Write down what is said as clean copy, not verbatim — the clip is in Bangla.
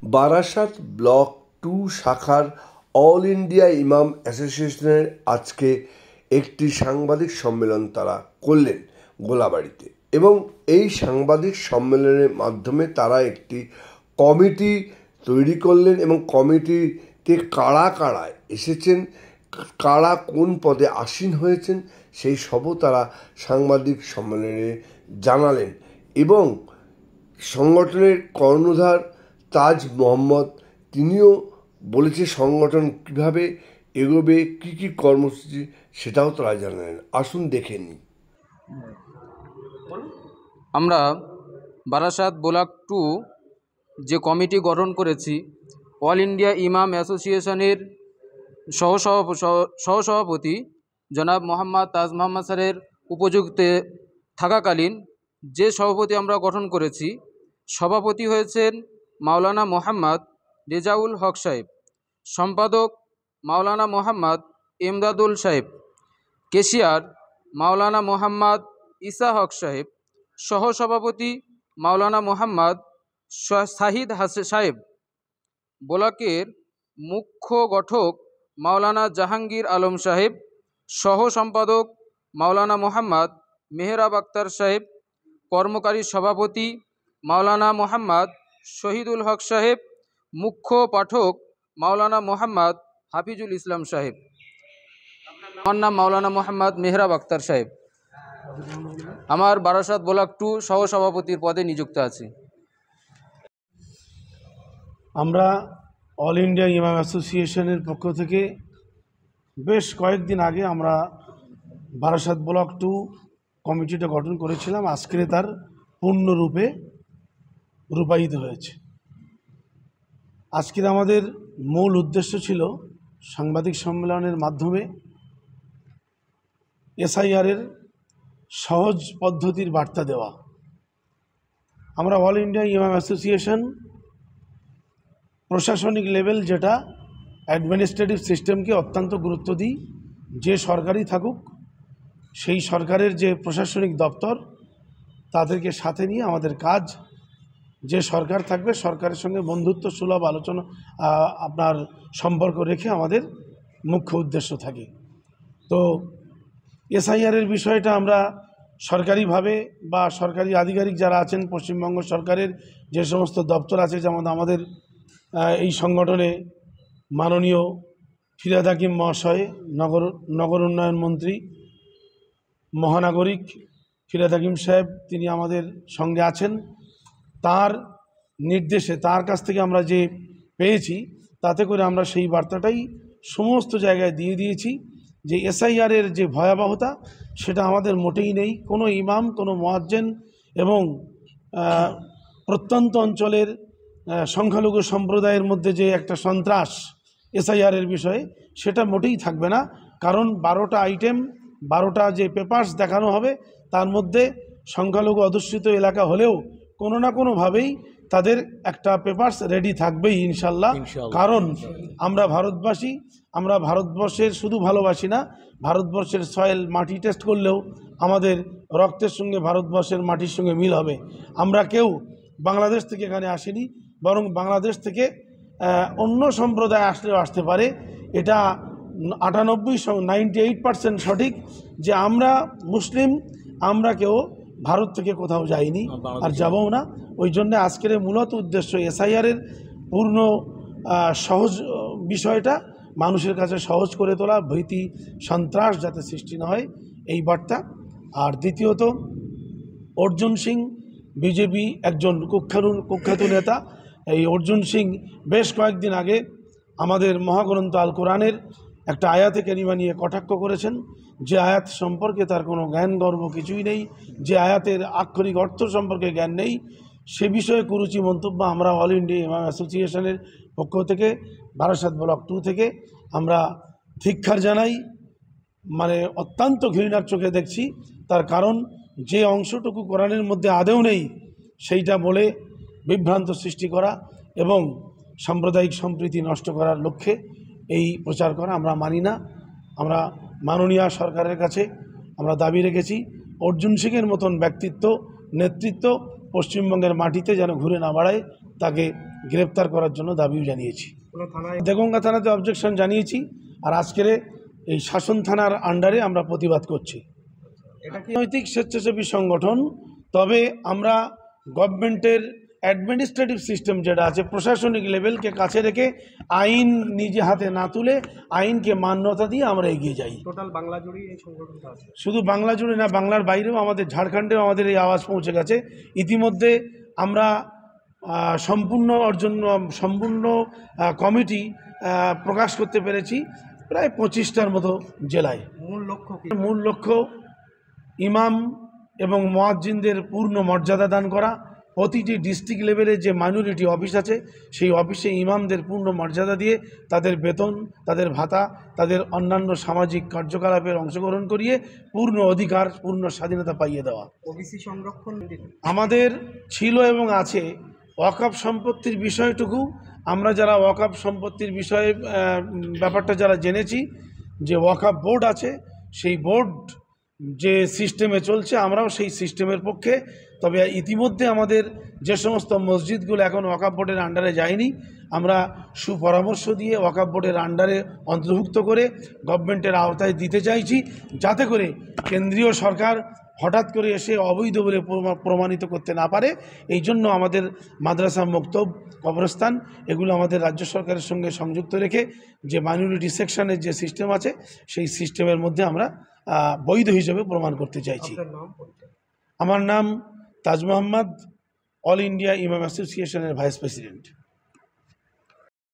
বারাসাত ব্লক 2 শাখার অল ইন্ডিয়া ইমাম অ্যাসোসিয়েশনের আজকে একটি সাংবাদিক সম্মেলন তারা করলেন গোলাবাড়িতে, এবং এই সাংবাদিক সম্মেলনের মাধ্যমে তারা একটি কমিটি তৈরি করলেন এবং কমিটিতে কারা কারা এসেছেন, কারা কোন পদে আসীন হয়েছেন সেই সবও তারা সাংবাদিক সম্মেলনে জানালেন। এবং সংগঠনের কর্ণধার তাজ মোহাম্মদ তিনিও বলেছে সংগঠন কিভাবে এগোবে, কী কী কর্মসূচি সেটাও তারা জানালেন। আসুন দেখে নিই। আমরা বারাসাত ব্লক 2 যে কমিটি গঠন করেছি, অল ইন্ডিয়া ইমাম অ্যাসোসিয়েশনের সহসভাপতি জনাব মোহাম্মদ তাজ মোহাম্মদ স্যারের উপযুক্তে থাকাকালীন যে সভাপতি আমরা গঠন করেছি, সভাপতি হয়েছেন মাওলানা মোহাম্মদ রেজাউল হক সাহেব, সম্পাদক মাওলানা মোহাম্মদ ইমদাদুল সাহেব, কেশিয়ার মাওলানা মোহাম্মদ ইসা হক সাহেব, সহসভাপতি মাওলানা মোহাম্মদ শাহিদ সাহেব, ব্লকের মুখ্য গঠক মাওলানা জাহাঙ্গীর আলম সাহেব, সহ সম্পাদক মাওলানা মোহাম্মদ মেহরাব আক্তার সাহেব, কর্মকারী সভাপতি মাওলানা মোহাম্মদ শহীদুল হক সাহেব, মুখ্য পাঠক মাওলানা মোহাম্মদ হাফিজুল ইসলাম সাহেব। আমার নাম মাওলানা মোহাম্মদ মেহরাব আক্তার সাহেব। আমার বারাসাত ব্লক 2 সহসভাপতির পদে নিযুক্ত আছি। আমরা অল ইন্ডিয়া ইমাম অ্যাসোসিয়েশনের পক্ষ থেকে বেশ কয়েকদিন আগে আমরা বারাসাত ব্লক 2 কমিটিটা গঠন করেছিলাম। আজকে তার পূর্ণরূপে রূপায়িত হয়েছে। আজকের আমাদের মূল উদ্দেশ্য ছিল সাংবাদিক সম্মেলনের মাধ্যমে এসআইআরের সহজ পদ্ধতির বার্তা দেওয়া। আমরা অল ইন্ডিয়া ইমাম অ্যাসোসিয়েশন প্রশাসনিক লেভেল, যেটা অ্যাডমিনিস্ট্রেটিভ সিস্টেমকে অত্যন্ত গুরুত্ব দিই। যে সরকারই থাকুক, সেই সরকারের যে প্রশাসনিক দপ্তর, তাদেরকে সাথে নিয়ে আমাদের কাজ। যে সরকার থাকবে, সরকারের সঙ্গে বন্ধুত্ব সুলভ আলোচনা আপনার সম্পর্ক রেখে আমাদের মুখ্য উদ্দেশ্য থাকে। তো এসআইআরের বিষয়টা আমরা সরকারিভাবে বা সরকারি আধিকারিক যারা আছেন, পশ্চিমবঙ্গ সরকারের যে সমস্ত দপ্তর আছে, যেমন আমাদের এই সংগঠনে মাননীয় ফিরহাদ হাকিম মহাশয়, নগর উন্নয়ন মন্ত্রী, মহানাগরিক ফিরহাদ হাকিম সাহেব, তিনি আমাদের সঙ্গে আছেন। তার নির্দেশে, তার কাছ থেকে আমরা যে পেয়েছি, তাতে করে আমরা সেই বার্তাটাই সমস্ত জায়গায় দিয়ে দিয়েছি যে এসআইআরের যে ভয়াবহতা, সেটা আমাদের মোটেই নেই। কোনো ইমাম, কোনো মুয়াজ্জিন এবং প্রত্যন্ত অঞ্চলের সংখ্যালঘু সম্প্রদায়ের মধ্যে যে একটা সন্ত্রাস এসআইআরের বিষয়ে, সেটা মোটেই থাকবে না। কারণ 12টা আইটেম, 12টা যে পেপার্স দেখানো হবে, তার মধ্যে সংখ্যালঘু অধ্যুষিত এলাকা হলেও কোনো না কোনোভাবেই তাদের একটা পেপার্স রেডি থাকবেই ইনশাল্লাহ। কারণ আমরা ভারতবাসী, আমরা ভারতবর্ষের শুধু ভালোবাসি না, ভারতবর্ষের সয়েল, মাটি টেস্ট করলেও আমাদের রক্তের সঙ্গে ভারতবর্ষের মাটির সঙ্গে মিল হবে। আমরা কেউ বাংলাদেশ থেকে এখানে আসিনি, বরং বাংলাদেশ থেকে অন্য সম্প্রদায় আসলেও আসতে পারে। এটা 98% সঠিক যে আমরা মুসলিম, আমরা কেউ ভারত থেকে কোথাও যাইনি আর যাবও না। ওই জন্য আজকের মূলত উদ্দেশ্য এসআইআরের পূর্ণ সহজ বিষয়টা মানুষের কাছে সহজ করে তোলা, ভীতি সন্ত্রাস যাতে সৃষ্টি না হয়, এই বার্তা। আর দ্বিতীয়ত, অর্জুন সিং বিজেপি একজন কুখ্যাত নেতা। এই অর্জুন সিং বেশ কয়েকদিন আগে আমাদের মহাগ্রন্থ আল কোরআনের একটা আয়াতে কারিমা নিয়ে কটাক্ষ করেছেন, যে আয়াত সম্পর্কে তার কোনো জ্ঞান গর্ব কিছুই নেই, যে আয়াতের আক্ষরিক অর্থ সম্পর্কে জ্ঞান নেই, সে বিষয়ে কুরুচি মন্তব্য আমরা অল ইন্ডিয়া ইমাম অ্যাসোসিয়েশনের পক্ষ থেকে, বারাসাত ব্লক 2 থেকে আমরা ধিক্কার জানাই। মানে অত্যন্ত ঘৃণার চোখে দেখছি। তার কারণ, যে অংশটুকু কোরআনের মধ্যে আদেও নেই, সেইটা বলে বিভ্রান্ত সৃষ্টি করা এবং সাম্প্রদায়িক সম্প্রীতি নষ্ট করার লক্ষ্যে এই প্রচার করা আমরা মানি না। আমরা মাননীয় সরকারের কাছে আমরা দাবি রেখেছি, অর্জুন সিংয়ের মতন ব্যক্তিত্ব, নেতৃত্ব পশ্চিমবঙ্গের মাটিতে যেন ঘুরে না বেড়ায়, তাকে গ্রেপ্তার করার জন্য দাবিও জানিয়েছি। দেগঙ্গা থানাতে অবজেকশন জানিয়েছি, আর আজকের এই শাসন থানার আন্ডারে আমরা প্রতিবাদ করছি। এটা কি নৈতিক স্বেচ্ছাসেবী সংগঠন, তবে আমরা গভর্নমেন্টের অ্যাডমিনিস্ট্রেটিভ সিস্টেম যেটা আছে, প্রশাসনিক লেভেলকে কাছে রেখে আইন নিজে হাতে না তুলে আইনকে মান্যতা দিয়ে আমরা এগিয়ে যাই। টোটাল বাংলা জুড়ে এই সংগঠনটা আছে? শুধু বাংলা জুড়ে না, বাংলার বাইরেও আমাদের ঝাড়খণ্ডেও আমাদের এই আওয়াজ পৌঁছে গেছে। ইতিমধ্যে আমরা সম্পূর্ণ কমিটি প্রকাশ করতে পেরেছি প্রায় 25টার মতো জেলায়। মূল লক্ষ্য ইমাম এবং মুয়াজ্জিনদের পূর্ণ মর্যাদা দান করা। প্রতিটি ডিস্ট্রিক্ট লেভেলে যে মাইনরিটি অফিস আছে সেই অফিসে ইমামদের পূর্ণ মর্যাদা দিয়ে তাদের বেতন, তাদের ভাতা, তাদের অন্যান্য সামাজিক কার্যকলাপের অংশগ্রহণ করিয়ে পূর্ণ অধিকার, পূর্ণ স্বাধীনতা পাইয়ে দেওয়া। ওবিসি সংরক্ষণ আমাদের ছিল এবং আছে। ওয়াকফ সম্পত্তির বিষয়টুকু আমরা যারা ওয়াকফ সম্পত্তির বিষয়ে ব্যাপারটা যারা জেনেছি, যে ওয়াকফ বোর্ড আছে, সেই বোর্ড যে সিস্টেমে চলছে আমরাও সেই সিস্টেমের পক্ষে। তবে ইতিমধ্যে আমাদের যে সমস্ত মসজিদগুলো এখন ওয়াকফ বোর্ডের আন্ডারে যায়নি, আমরা সুপরামর্শ দিয়ে ওয়াকফ বোর্ডের আন্ডারে অন্তর্ভুক্ত করে গভর্নমেন্টের আওতায় দিতে চাইছি, যাতে করে কেন্দ্রীয় সরকার হঠাৎ করে এসে অবৈধ বলে প্রমাণিত করতে না পারে। এই জন্য আমাদের মাদ্রাসা, মক্তব, কবরস্থান এগুলো আমাদের রাজ্য সরকারের সঙ্গে সংযুক্ত রেখে যে মাইনরিটি সেকশনের যে সিস্টেম আছে সেই সিস্টেমের মধ্যে আমরা বৈধ হিসেবে প্রমাণ করতে চাইছি। আমার নাম তাজ মোহাম্মদ, অল ইন্ডিয়া ইমাম অ্যাসোসিয়েশনের ভাইস প্রেসিডেন্ট।